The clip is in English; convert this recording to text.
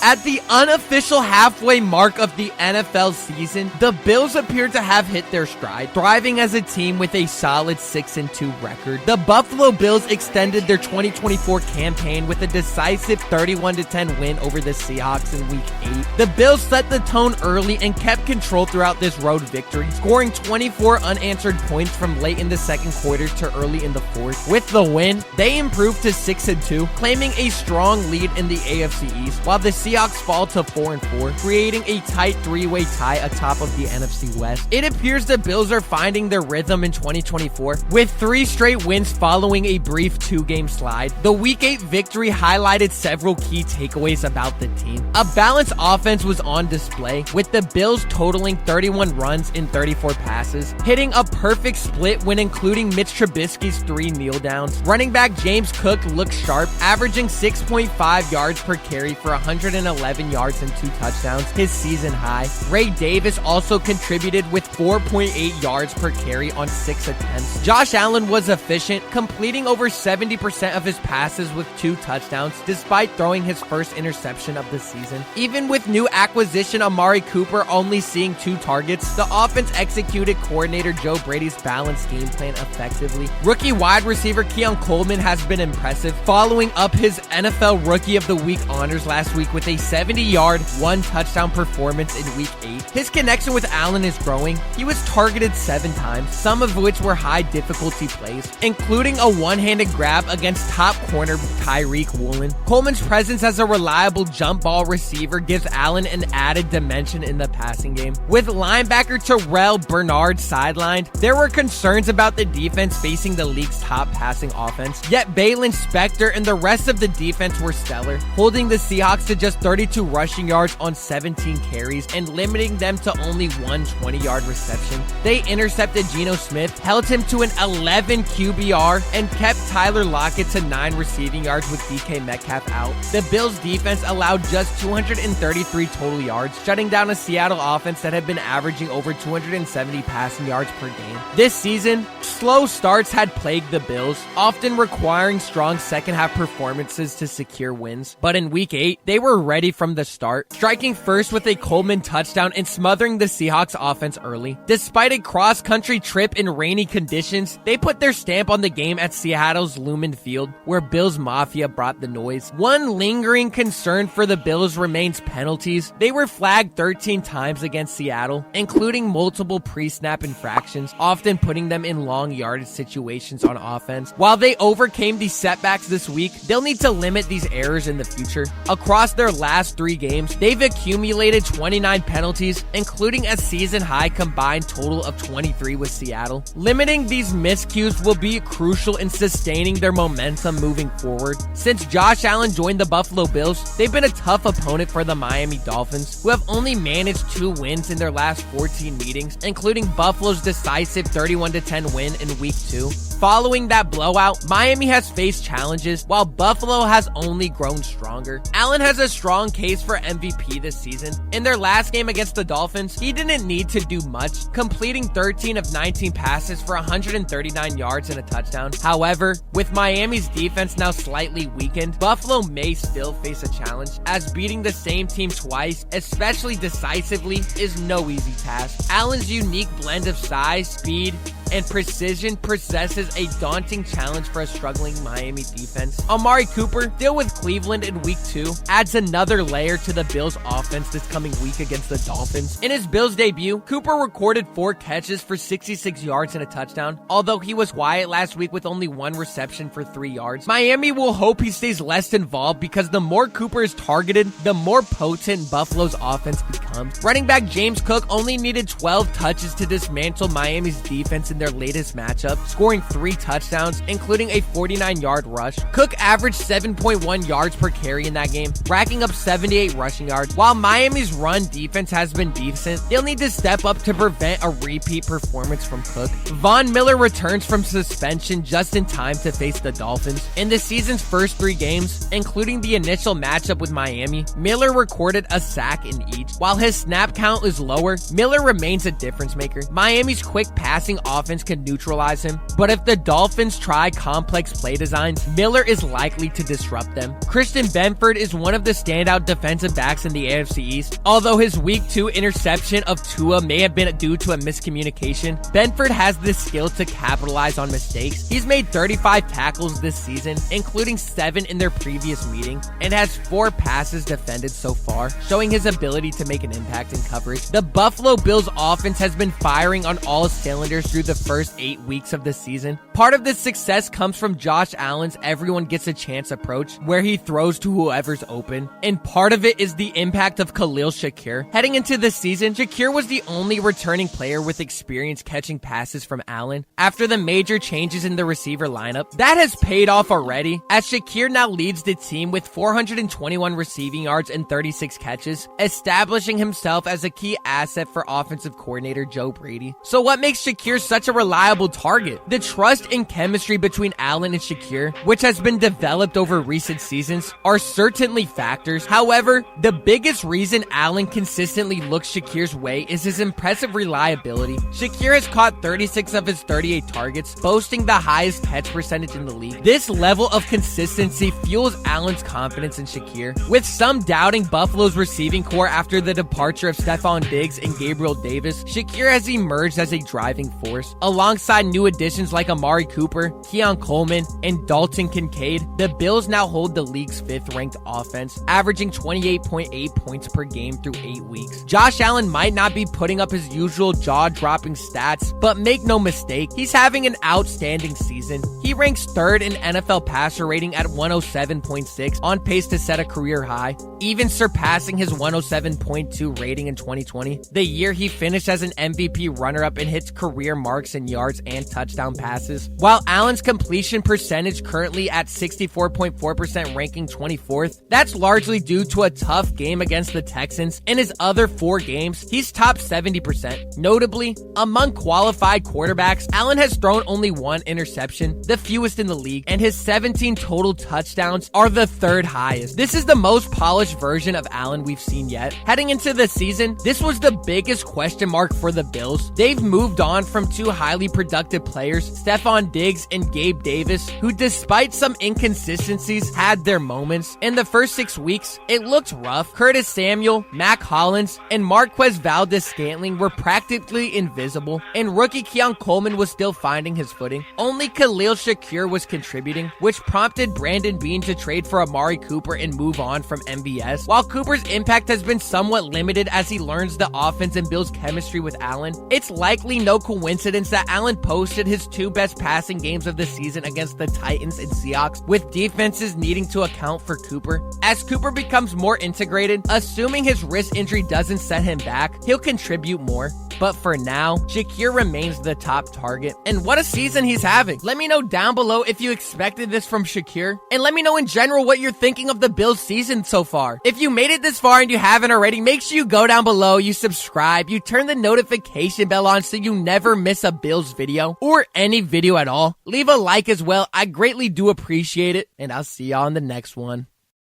At the unofficial halfway mark of the NFL season, the Bills appear to have hit their stride, thriving as a team with a solid 6-2 record. The Buffalo Bills extended their 2024 campaign with a decisive 31-10 win over the Seahawks in Week 8. The Bills set the tone early and kept control throughout this road victory, scoring 24 unanswered points from late in the second quarter to early in the fourth. With the win, they improved to 6-2, claiming a strong lead in the AFC East, while the Seahawks fall to 4-4, creating a tight three-way tie atop of the NFC West. It appears the Bills are finding their rhythm in 2024, with 3 straight wins following a brief 2-game slide. The Week 8 victory highlighted several key takeaways about the team. A balanced offense was on display, with the Bills totaling 31 runs in 34 passes, hitting a perfect split when including Mitch Trubisky's 3 kneel downs. Running back James Cook looked sharp, averaging 6.5 yards per carry for 111 yards and 2 touchdowns, his season high. Ray Davis also contributed with 4.8 yards per carry on 6 attempts. Josh Allen was efficient, completing over 70% of his passes with 2 touchdowns, despite throwing his first interception of the season. Even with new acquisition Amari Cooper only seeing 2 targets, the offense executed coordinator Joe Brady's balanced game plan effectively. Rookie wide receiver Keon Coleman has been impressive, following up his NFL Rookie of the Week honors last week with a 70-yard, 1-touchdown performance in Week 8. His connection with Allen is growing. He was targeted 7 times, some of which were high-difficulty plays, including a one-handed grab against top corner Tyreek Woolen. Coleman's presence as a reliable jump ball receiver gives Allen an added dimension in the passing game. With linebacker Terrell Bernard sidelined, there were concerns about the defense facing the league's top passing offense, yet Baylon Spector and the rest of the defense were stellar, holding the Seahawks to just 32 rushing yards on 17 carries and limiting them to only 1 20-yard reception. They intercepted Geno Smith, held him to an 11 QBR, and kept Tyler Lockett to 9 receiving yards with DK Metcalf out. The Bills' defense allowed just 233 total yards, shutting down a Seattle offense that had been averaging over 270 passing yards per game. This season, slow starts had plagued the Bills, often requiring strong second-half performances to secure wins. But in Week 8, they were ready from the start, striking first with a Coleman touchdown and smothering the Seahawks offense early. Despite a cross-country trip in rainy conditions, they put their stamp on the game at Seattle's Lumen Field, where Bills Mafia brought the noise. One lingering concern for the Bills remains penalties. They were flagged 13 times against Seattle, including multiple pre-snap infractions, often putting them in long yardage situations on offense. While they overcame these setbacks this week, they'll need to limit these errors in the future. Across their last 3 games, they've accumulated 29 penalties, including a season-high combined total of 23 with Seattle. Limiting these miscues will be crucial in sustaining their momentum moving forward. Since Josh Allen joined the Buffalo Bills, they've been a tough opponent for the Miami Dolphins, who have only managed 2 wins in their last 14 meetings, including Buffalo's decisive 31-10 win in Week 2. Following that blowout, Miami has faced challenges, while Buffalo has only grown stronger. Allen has a strong case for MVP this season. In their last game against the Dolphins, he didn't need to do much, completing 13 of 19 passes for 139 yards and a touchdown. However, with Miami's defense now slightly weakened, Buffalo may still face a challenge, as beating the same team twice, especially decisively, is no easy task. Allen's unique blend of size, speed, and precision possesses a daunting challenge for a struggling Miami defense. Amari Cooper, still with Cleveland in Week 2, adds another layer to the Bills' offense this coming week against the Dolphins. In his Bills debut, Cooper recorded 4 catches for 66 yards and a touchdown, although he was quiet last week with only 1 reception for 3 yards. Miami will hope he stays less involved, because the more Cooper is targeted, the more potent Buffalo's offense becomes. Running back James Cook only needed 12 touches to dismantle Miami's defense in their latest matchup, scoring 3 touchdowns, including a 49-yard rush. Cook averaged 7.1 yards per carry in that game, racking up 78 rushing yards. While Miami's run defense has been decent, they'll need to step up to prevent a repeat performance from Cook. Von Miller returns from suspension just in time to face the Dolphins. In the season's first 3 games, including the initial matchup with Miami, Miller recorded a sack in each. While his snap count is lower, Miller remains a difference maker. Miami's quick passing offense offense can neutralize him, but if the Dolphins try complex play designs, Miller is likely to disrupt them. Christian Benford is one of the standout defensive backs in the AFC East. Although his Week 2 interception of Tua may have been due to a miscommunication, Benford has the skill to capitalize on mistakes. He's made 35 tackles this season, including 7 in their previous meeting, and has 4 passes defended so far, showing his ability to make an impact in coverage. The Buffalo Bills offense has been firing on all cylinders through the first 8 weeks of the season. Part of this success comes from Josh Allen's everyone gets a chance approach, where he throws to whoever's open, and part of it is the impact of Khalil Shakir. Heading into the season, Shakir was the only returning player with experience catching passes from Allen after the major changes in the receiver lineup. That has paid off already, as Shakir now leads the team with 421 receiving yards and 36 catches, establishing himself as a key asset for offensive coordinator Joe Brady. So what makes Shakir such a reliable target? The trust and chemistry between Allen and Shakir, which has been developed over recent seasons, are certainly factors. However, the biggest reason Allen consistently looks Shakir's way is his impressive reliability. Shakir has caught 36 of his 38 targets, boasting the highest catch percentage in the league. This level of consistency fuels Allen's confidence in Shakir, with some doubting Buffalo's receiving core after the departure of Stephon Diggs and Gabriel Davis. Shakir has emerged as a driving force. Alongside new additions like Amari Cooper, Keon Coleman, and Dalton Kincaid, the Bills now hold the league's 5th-ranked offense, averaging 28.8 points per game through 8 weeks. Josh Allen might not be putting up his usual jaw-dropping stats, but make no mistake, he's having an outstanding season. He ranks 3rd in NFL passer rating at 107.6, on pace to set a career high, even surpassing his 107.2 rating in 2020, the year he finished as an MVP runner-up and hits career marks in yards and touchdown passes. While Allen's completion percentage currently at 64.4%, ranking 24th, that's largely due to a tough game against the Texans. In his other 4 games, he's top 70%. Notably, among qualified quarterbacks, Allen has thrown only 1 interception, the fewest in the league, and his 17 total touchdowns are the 3rd highest. This is the most polished version of Allen we've seen yet. Heading into the season, this was the biggest question mark for the Bills. They've moved on from 2 highly productive players, Stephon Diggs and Gabe Davis, who despite some inconsistencies had their moments. In the first 6 weeks, it looked rough. Curtis Samuel, Mac Hollins, and Marquez Valdes-Scantling were practically invisible, and rookie Keon Coleman was still finding his footing. Only Khalil Shakir was contributing, which prompted Brandon Beane to trade for Amari Cooper and move on from MVS. While Cooper's impact has been somewhat limited as he learns the offense and builds chemistry with Allen, it's likely no coincidence that Allen posted his 2 best passing games of the season against the Titans and Seahawks, with defenses needing to account for Cooper. As Cooper becomes more integrated, assuming his wrist injury doesn't set him back, he'll contribute more. But for now, Shakir remains the top target. And what a season he's having. Let me know down below if you expected this from Shakir. And let me know in general what you're thinking of the Bills season so far. If you made it this far and you haven't already, make sure you go down below, you subscribe, you turn the notification bell on so you never miss a Bills video or any video at all. Leave a like as well. I greatly do appreciate it. And I'll see y'all in the next one.